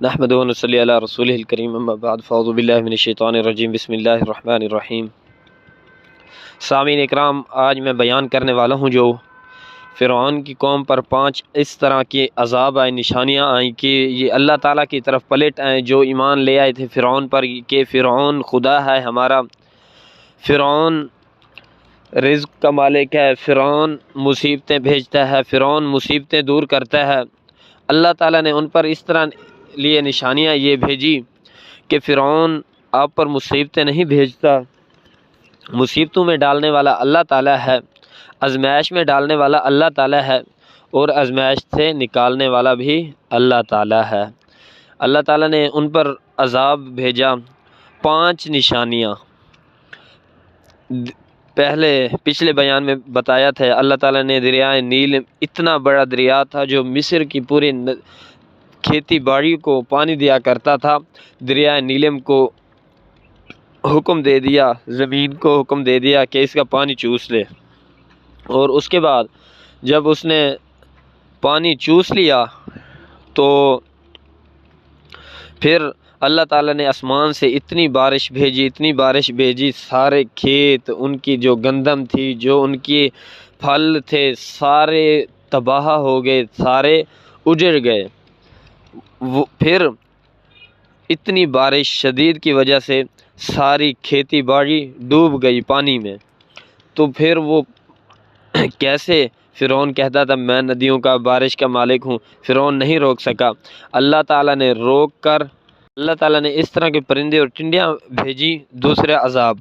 نحمدہ و نصلی علی رسولہ الکریم اما بعد فاعوذ باللہ من الشیطان الرجیم بسم اللہ الرحمن الرحیم۔ سامعین اکرام، آج میں بیان کرنے والا ہوں جو فرعون کی قوم پر 5 اس طرح کے عذاب آئے، نشانیاں آئیں کہ یہ اللہ تعالیٰ کی طرف پلٹ آئیں، جو ایمان لے آئے تھے فرعون پر کہ فرعون خدا ہے ہمارا، فرعون رزق کا مالک ہے، فرعون مصیبتیں بھیجتا ہے، فرعون مصیبتیں دور کرتا ہے۔ اللہ تعالیٰ نے ان پر اس طرح لیے نشانیاں یہ بھیجی کہ فرعون آپ پر مصیبتیں نہیں بھیجتا، مصیبتوں میں ڈالنے والا اللہ تعالیٰ ہے، آزمائش میں ڈالنے والا اللہ تعالیٰ ہے، اور آزمائش سے نکالنے والا بھی اللہ تعالیٰ ہے۔ اللہ تعالیٰ نے ان پر عذاب بھیجا، 5 نشانیاں۔ پچھلے بیان میں بتایا تھا اللہ تعالیٰ نے دریائے نیل، اتنا بڑا دریا تھا جو مصر کی پوری کھیتی باڑی کو پانی دیا کرتا تھا، دریائے نیلم کو حکم دے دیا، زمین کو حکم دے دیا کہ اس کا پانی چوس لے، اور اس کے بعد جب اس نے پانی چوس لیا تو پھر اللہ تعالیٰ نے آسمان سے اتنی بارش بھیجی، سارے کھیت، ان کی جو گندم تھی، جو ان کے پھل تھے، سارے تباہ ہو گئے، سارے اجڑ گئے۔ پھر اتنی بارش شدید کی وجہ سے ساری کھیتی باڑی ڈوب گئی پانی میں، تو پھر وہ کیسے فرعون کہتا تھا میں ندیوں کا، بارش کا مالک ہوں، فرعون نہیں روک سکا۔ اللہ تعالیٰ نے روک کر اللہ تعالیٰ نے اس طرح کے پرندے اور ٹنڈیاں بھیجی، دوسرے عذاب،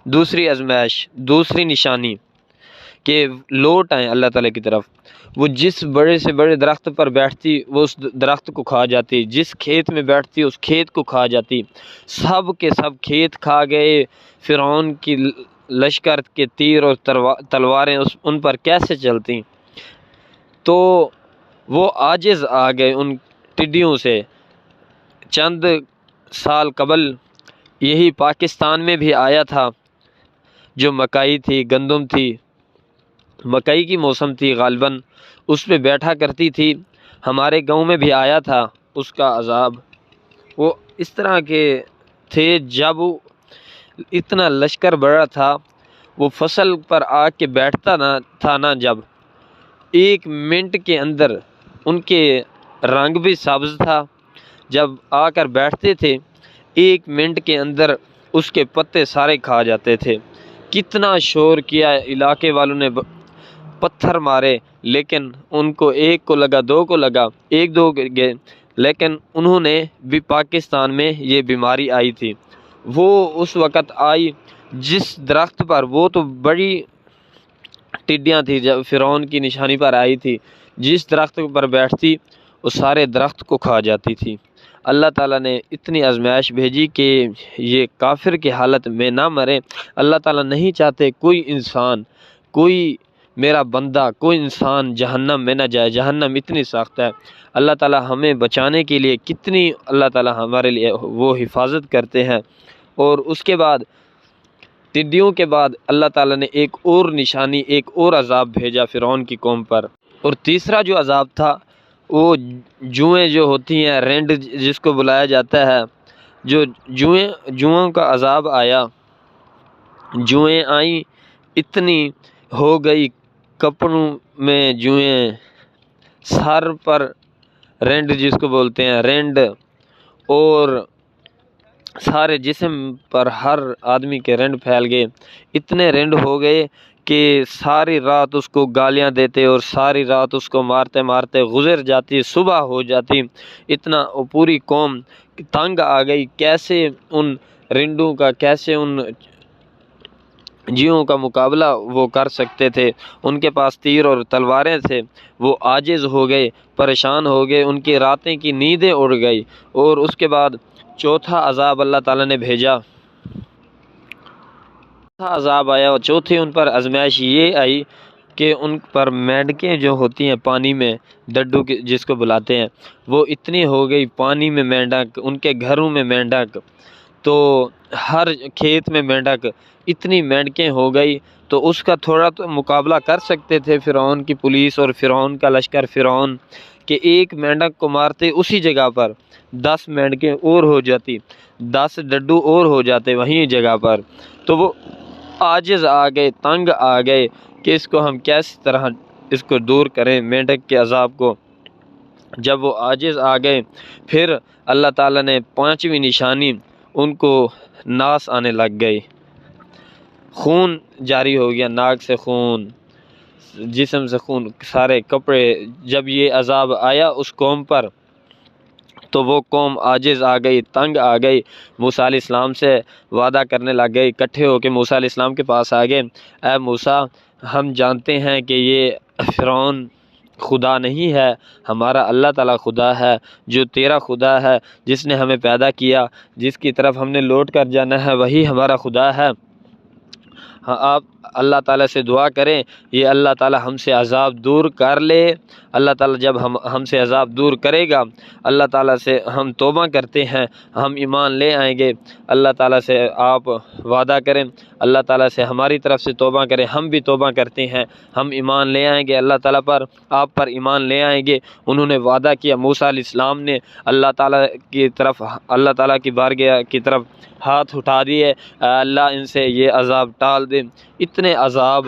دوسری آزمائش، دوسری نشانی کہ لوٹ آئیں اللہ تعالیٰ کی طرف۔ وہ جس بڑے سے بڑے درخت پر بیٹھتی وہ اس درخت کو کھا جاتی، جس کھیت میں بیٹھتی اس کھیت کو کھا جاتی، سب کے سب کھیت کھا گئے۔ فرعون کی لشکر کے تیر اور تلواریں ان پر کیسے چلتی، تو وہ عاجز آ گئے ان ٹڈیوں سے۔ چند سال قبل یہی پاکستان میں بھی آیا تھا، جو مکئی تھی، گندم تھی، مکئی کی موسم تھی غالباً، اس پہ بیٹھا کرتی تھی، ہمارے گاؤں میں بھی آیا تھا اس کا عذاب۔ وہ اس طرح کے تھے، جب اتنا لشکر بڑا تھا، وہ فصل پر آ کے بیٹھتا تھا نا، جب 1 منٹ کے اندر ان کے رنگ بھی سبز تھا، جب آ کر بیٹھتے تھے 1 منٹ کے اندر اس کے پتے سارے کھا جاتے تھے۔ کتنا شور کیا، علاقے والوں نے پتھر مارے، لیکن ان کو 1 کو لگا، 2 کو لگا، 1-2 گئے، لیکن انہوں نے بھی پاکستان میں یہ بیماری آئی تھی۔ وہ اس وقت آئی جس درخت پر، وہ تو بڑی ٹڈیاں تھی جب فرعون کی نشانی پر آئی تھی، جس درخت پر بیٹھتی وہ سارے درخت کو کھا جاتی تھی۔ اللہ تعالیٰ نے اتنی آزمائش بھیجی کہ یہ کافر کی حالت میں نہ مرے۔ اللہ تعالیٰ نہیں چاہتے کوئی انسان، کوئی میرا بندہ، کوئی انسان جہنم میں نہ جائے، جہنم اتنی سخت ہے۔ اللہ تعالیٰ ہمیں بچانے کے لیے کتنی اللہ تعالیٰ ہمارے لیے وہ حفاظت کرتے ہیں۔ اور اس کے بعد ٹڈیوں کے بعد اللہ تعالیٰ نے ایک اور نشانی، ایک اور عذاب بھیجا فرعون کی قوم پر، اور تیسرا جو عذاب تھا وہ جوئیں جو ہوتی ہیں، رینڈ جس کو بلایا جاتا ہے، جو جوؤں کا عذاب آیا، جوئیں آئیں، اتنی ہو گئی، کپڑوں میں جوئیں، سر پر رینڈ جس کو بولتے ہیں رینڈ، اور سارے جسم پر ہر آدمی کے رینڈ پھیل گئے۔ اتنے رینڈ ہو گئے کہ ساری رات اس کو گالیاں دیتے اور ساری رات اس کو مارتے مارتے گزر جاتی، صبح ہو جاتی۔ اتنا پوری قوم تنگ آ گئی، کیسے ان رینڈوں کا، کیسے ان جیوں کا مقابلہ وہ کر سکتے تھے۔ ان کے پاس تیر اور تلواریں تھے، وہ عاجز ہو گئے، پریشان ہو گئے، ان کی راتیں کی نیندیں اڑ گئی۔ اور اس کے بعد چوتھا عذاب اللہ تعالیٰ نے بھیجا، عذاب آیا، اور چوتھی ان پر آزمائش یہ آئی کہ ان پر مینڈکیں جو ہوتی ہیں پانی میں، ڈڈو جس کو بلاتے ہیں، وہ اتنی ہو گئی پانی میں مینڈک، ان کے گھروں میں مینڈک، تو ہر کھیت میں مینڈک، اتنی مینڈکیں ہو گئی۔ تو اس کا تھوڑا تو مقابلہ کر سکتے تھے فرعون کی پولیس اور فرعون کا لشکر، فرعون کہ ایک مینڈک کو مارتے اسی جگہ پر 10 مینڈکیں اور ہو جاتی، 10 ڈڈو اور ہو جاتے وہیں جگہ پر۔ تو وہ عاجز آ گئے، تنگ آ گئے کہ اس کو ہم کس طرح اس کو دور کریں مینڈک کے عذاب کو۔ جب وہ عاجز آ گئے پھر اللہ تعالیٰ نے 5ویں نشانی، ان کو ناس آنے لگ گئی، خون جاری ہو گیا، ناک سے خون، جسم سے خون، سارے کپڑے۔ جب یہ عذاب آیا اس قوم پر تو وہ قوم عاجز آ گئی، تنگ آ گئی، موسیٰ علیہ السلام سے وعدہ کرنے لگ گئی، اکٹھے ہو کے موسیٰ علیہ السلام کے پاس آ گئے، اے موسیٰ ہم جانتے ہیں کہ یہ فرعون خدا نہیں ہے، ہمارا اللہ تعالیٰ خدا ہے، جو تیرا خدا ہے، جس نے ہمیں پیدا کیا، جس کی طرف ہم نے لوٹ کر جانا ہے، وہی ہمارا خدا ہے۔ ہاں آپ اللہ تعالیٰ سے دعا کریں یہ اللہ تعالیٰ ہم سے عذاب دور کر لے۔ اللہ تعالیٰ جب ہم سے عذاب دور کرے گا، اللہ تعالیٰ سے ہم توبہ کرتے ہیں، ہم ایمان لے آئیں گے۔ اللہ تعالیٰ سے آپ وعدہ کریں، اللہ تعالیٰ سے ہماری طرف سے توبہ کریں، ہم بھی توبہ کرتے ہیں، ہم ایمان لے آئیں گے اللہ تعالیٰ پر، آپ پر ایمان لے آئیں گے۔ انہوں نے وعدہ کیا، موسیٰ علیہ السلام نے اللہ تعالیٰ کی طرف، اللہ تعالیٰ کی بارگاہ کی طرف ہاتھ اٹھا دیے، اللہ ان سے یہ عذاب ٹال دے۔ اتنے عذاب،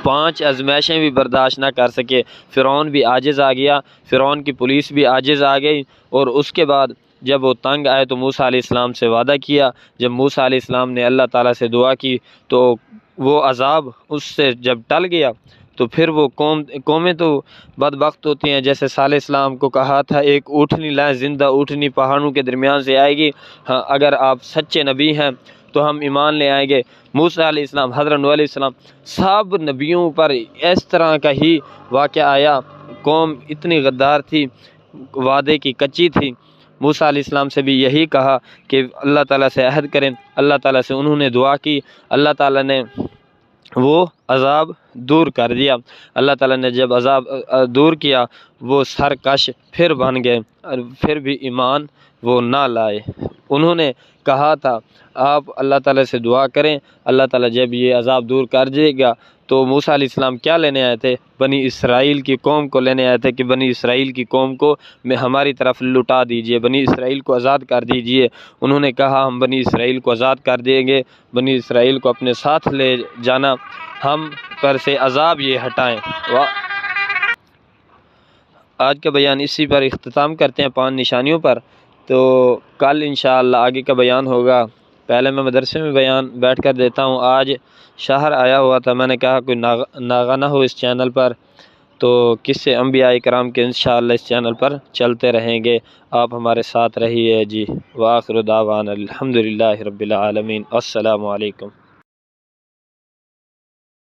5 آزمائشیں بھی برداشت نہ کر سکے، فرعون بھی عاجز آ گیا، فرعون کی پولیس بھی عاجز آ گئی، اور اس کے بعد جب وہ تنگ آئے تو موسیٰ علیہ السلام سے وعدہ کیا۔ جب موسیٰ علیہ السلام نے اللہ تعالیٰ سے دعا کی تو وہ عذاب اس سے جب ٹل گیا تو پھر وہ قومیں تو بدبخت ہوتی ہیں۔ جیسے صالح السلام کو کہا تھا ایک اونٹنی لائیں، زندہ اونٹنی پہاڑوں کے درمیان سے آئے گی، ہاں اگر آپ سچے نبی ہیں تو ہم ایمان لے آئیں گے۔ موسیٰ علیہ السلام، حضرت نوح علیہ السلام، سب نبیوں پر اس طرح کا ہی واقعہ آیا۔ قوم اتنی غدار تھی، وعدے کی کچی تھی۔ موسیٰ علیہ السلام سے بھی یہی کہا کہ اللہ تعالیٰ سے عہد کریں، اللہ تعالیٰ سے انہوں نے دعا کی، اللہ تعالیٰ نے وہ عذاب دور کر دیا۔ اللہ تعالیٰ نے جب عذاب دور کیا وہ سرکش پھر بن گئے، پھر بھی ایمان وہ نہ لائے۔ انہوں نے کہا تھا آپ اللہ تعالیٰ سے دعا کریں، اللہ تعالیٰ جب یہ عذاب دور کر دے گا تو موسیٰ علیہ السلام کیا لینے آئے تھے؟ بنی اسرائیل کی قوم کو لینے آئے تھے کہ بنی اسرائیل کی قوم کو میں ہماری طرف لٹا دیجئے، بنی اسرائیل کو آزاد کر دیجئے۔ انہوں نے کہا ہم بنی اسرائیل کو آزاد کر دیں گے، بنی اسرائیل کو اپنے ساتھ لے جانا، ہم پر سے عذاب یہ ہٹائیں۔ آج کا بیان اسی پر اختتام کرتے ہیں، 5 نشانیوں پر۔ تو کل انشاءاللہ آگے کا بیان ہوگا۔ پہلے میں مدرسے میں بیان بیٹھ کر دیتا ہوں۔ آج شہر آیا ہوا تھا، میں نے کہا کوئی ناغہ نہ ہو اس چینل پر، تو قصے انبیاء کرام کے انشاءاللہ اس چینل پر چلتے رہیں گے، آپ ہمارے ساتھ رہیے جی۔ وآخر دعوانا الحمدللہ رب العالمین، السلام علیکم۔